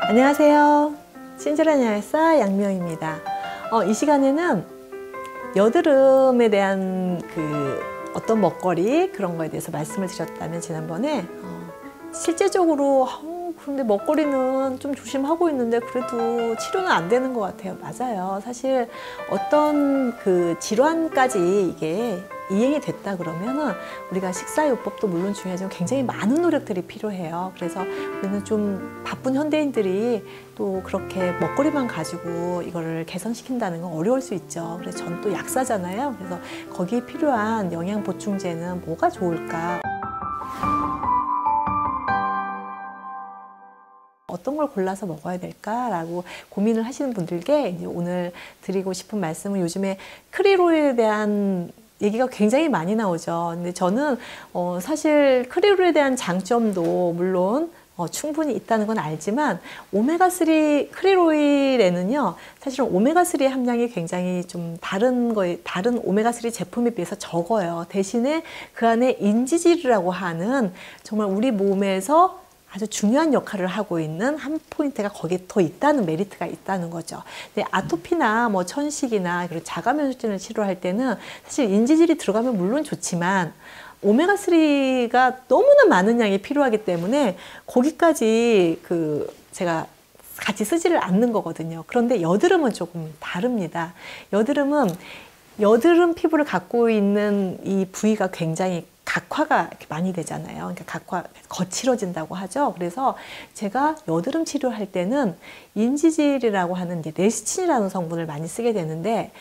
안녕하세요. 친절한 야외사 양미영입니다. 이 시간에는 여드름에 대한 어떤 먹거리 그런 거에 대해서 말씀을 드렸다면 지난번에 실제적으로 근데 먹거리는 좀 조심하고 있는데 그래도 치료는 안 되는 것 같아요. 맞아요. 사실 어떤 질환까지 이게 이행이 됐다 그러면은 우리가 식사요법도 물론 중요하지만 굉장히 많은 노력들이 필요해요. 그래서 우리는 좀 바쁜 현대인들이 또 그렇게 먹거리만 가지고 이거를 개선시킨다는 건 어려울 수 있죠. 그래서 전 또 약사잖아요. 그래서 거기에 필요한 영양 보충제는 뭐가 좋을까? 어떤 걸 골라서 먹어야 될까라고 고민을 하시는 분들께 이제 오늘 드리고 싶은 말씀은 요즘에 크릴오일에 대한 얘기가 굉장히 많이 나오죠. 근데 저는 사실 크릴오일에 대한 장점도 물론 충분히 있다는 건 알지만 오메가3 크릴오일에는요 사실은 오메가3 함량이 굉장히 좀 다른 오메가3 제품에 비해서 적어요. 대신에 그 안에 인지질이라고 하는 정말 우리 몸에서 아주 중요한 역할을 하고 있는 한 포인트가 거기에 더 있다는 메리트가 있다는 거죠. 근데 아토피나 뭐 천식이나 그리고 자가면역증을 치료할 때는 사실 인지질이 들어가면 물론 좋지만 오메가3가 너무나 많은 양이 필요하기 때문에 거기까지 제가 같이 쓰지를 않는 거거든요. 그런데 여드름은 조금 다릅니다. 여드름 피부를 갖고 있는 이 부위가 굉장히 각화가 많이 되잖아요. 그러니까 거칠어진다고 하죠. 그래서 제가 여드름 치료할 때는 인지질이라고 하는 레시틴이라는 성분을 많이 쓰게 되는데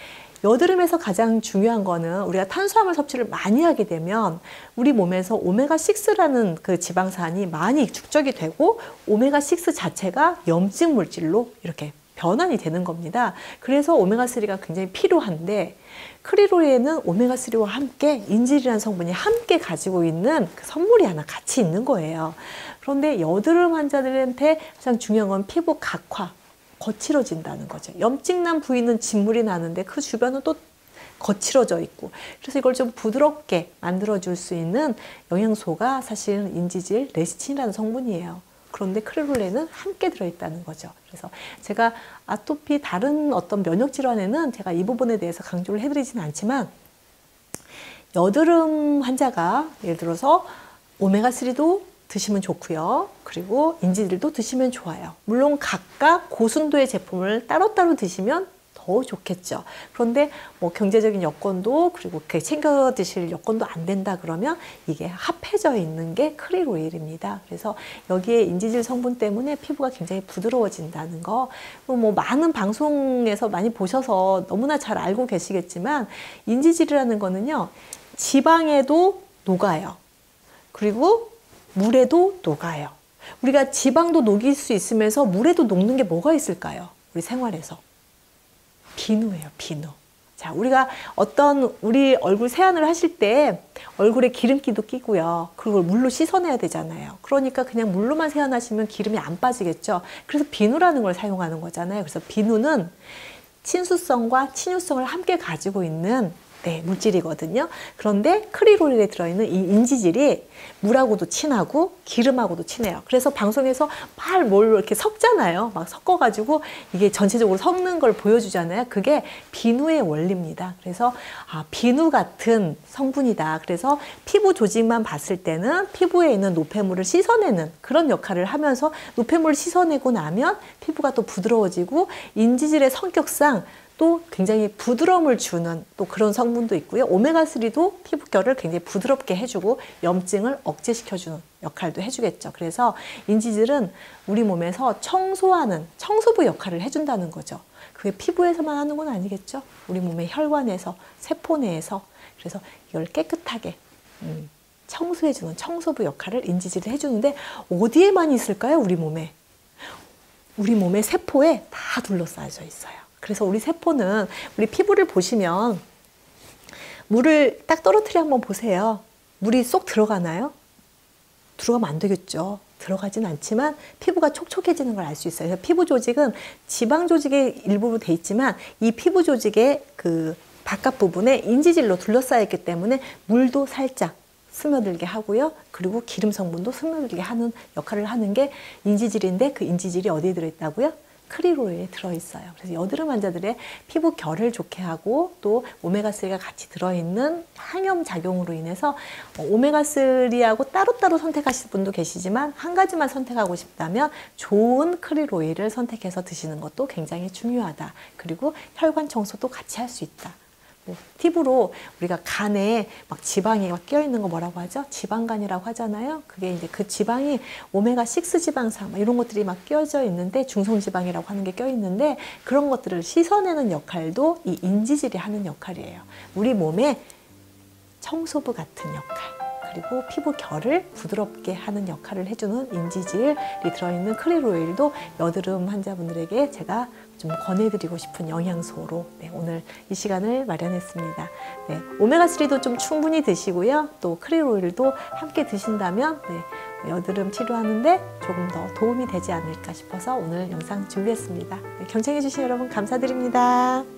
여드름에서 가장 중요한 거는 우리가 탄수화물 섭취를 많이 하게 되면 우리 몸에서 오메가6라는 그 지방산이 많이 축적이 되고 오메가6 자체가 염증 물질로 이렇게 변환이 되는 겁니다. 그래서 오메가3가 굉장히 필요한데 크릴오일에는 오메가3와 함께 인질이라는 성분이 함께 가지고 있는 그 선물이 하나 같이 있는 거예요. 그런데 여드름 환자들한테 가장 중요한 건 피부 각화, 거칠어진다는 거죠. 염증난 부위는 진물이 나는데 그 주변은 또 거칠어져 있고 그래서 이걸 좀 부드럽게 만들어줄 수 있는 영양소가 사실은 인지질 레시틴이라는 성분이에요. 그런데 크릴오일에는 함께 들어있다는 거죠. 그래서 제가 아토피 다른 어떤 면역 질환에는 제가 이 부분에 대해서 강조를 해드리지는 않지만 여드름 환자가 예를 들어서 오메가3도 드시면 좋고요. 그리고 인지질도 드시면 좋아요. 물론 각각 고순도의 제품을 따로따로 드시면 더 좋겠죠. 그런데 뭐 경제적인 여건도 그리고 챙겨 드실 여건도 안 된다 그러면 이게 합해져 있는 게 크릴오일입니다. 그래서 여기에 인지질 성분 때문에 피부가 굉장히 부드러워진다는 거, 뭐 많은 방송에서 많이 보셔서 너무나 잘 알고 계시겠지만 인지질이라는 거는요 지방에도 녹아요. 그리고 물에도 녹아요. 우리가 지방도 녹일 수 있으면서 물에도 녹는 게 뭐가 있을까요? 우리 생활에서. 비누예요, 비누. 자, 우리가 우리 얼굴 세안을 하실 때 얼굴에 기름기도 끼고요. 그걸 물로 씻어내야 되잖아요. 그러니까 그냥 물로만 세안하시면 기름이 안 빠지겠죠. 그래서 비누라는 걸 사용하는 거잖아요. 그래서 비누는 친수성과 친유성을 함께 가지고 있는 물질이거든요. 그런데 크릴오일에 들어있는 이 인지질이 물하고도 친하고 기름하고도 친해요. 그래서 방송에서 뭘 이렇게 섞잖아요. 막 섞어가지고 이게 전체적으로 섞는 걸 보여주잖아요. 그게 비누의 원리입니다. 그래서 비누 같은 성분이다. 그래서 피부 조직만 봤을 때는 피부에 있는 노폐물을 씻어내는 그런 역할을 하면서 노폐물을 씻어내고 나면 피부가 또 부드러워지고 인지질의 성격상 또 굉장히 부드러움을 주는 또 그런 성분도 있고요. 오메가3도 피부결을 굉장히 부드럽게 해주고 염증을 억제시켜주는 역할도 해주겠죠. 그래서 인지질은 우리 몸에서 청소하는 청소부 역할을 해준다는 거죠. 그게 피부에서만 하는 건 아니겠죠. 우리 몸의 혈관에서 세포 내에서 그래서 이걸 깨끗하게 청소해주는 청소부 역할을 인지질이 해주는데 어디에 많이 있을까요? 우리 몸에. 우리 몸의 세포에 다 둘러싸여져 있어요. 그래서 우리 세포는 우리 피부를 보시면 물을 딱 떨어뜨려 한번 보세요. 물이 쏙 들어가나요? 들어가면 안 되겠죠. 들어가진 않지만 피부가 촉촉해지는 걸 알 수 있어요. 그래서 피부 조직은 지방 조직의 일부로 돼 있지만 이 피부 조직의 바깥 부분에 인지질로 둘러싸여 있기 때문에 물도 살짝 스며들게 하고요. 그리고 기름 성분도 스며들게 하는 역할을 하는 게 인지질인데 그 인지질이 어디에 들어있다고요? 크릴 오일에 들어있어요. 그래서 여드름 환자들의 피부 결을 좋게 하고 또 오메가3가 같이 들어있는 항염 작용으로 인해서 오메가3하고 따로따로 선택하실 분도 계시지만 한 가지만 선택하고 싶다면 좋은 크릴 오일을 선택해서 드시는 것도 굉장히 중요하다. 그리고 혈관 청소도 같이 할 수 있다. 팁으로 우리가 간에 막 지방이 막 껴있는 거 뭐라고 하죠? 지방간이라고 하잖아요. 그게 이제 그 지방이 오메가6 지방산 이런 것들이 막 껴져 있는데 중성지방이라고 하는 게 껴있는데 그런 것들을 씻어내는 역할도 이 인지질이 하는 역할이에요. 우리 몸에 청소부 같은 역할. 그리고 피부 결을 부드럽게 하는 역할을 해주는 인지질이 들어있는 크릴 오일도 여드름 환자분들에게 제가 좀 권해드리고 싶은 영양소로 오늘 이 시간을 마련했습니다. 오메가3도 좀 충분히 드시고요. 또 크릴 오일도 함께 드신다면 여드름 치료하는데 조금 더 도움이 되지 않을까 싶어서 오늘 영상 준비했습니다. 경청해주신 여러분 감사드립니다.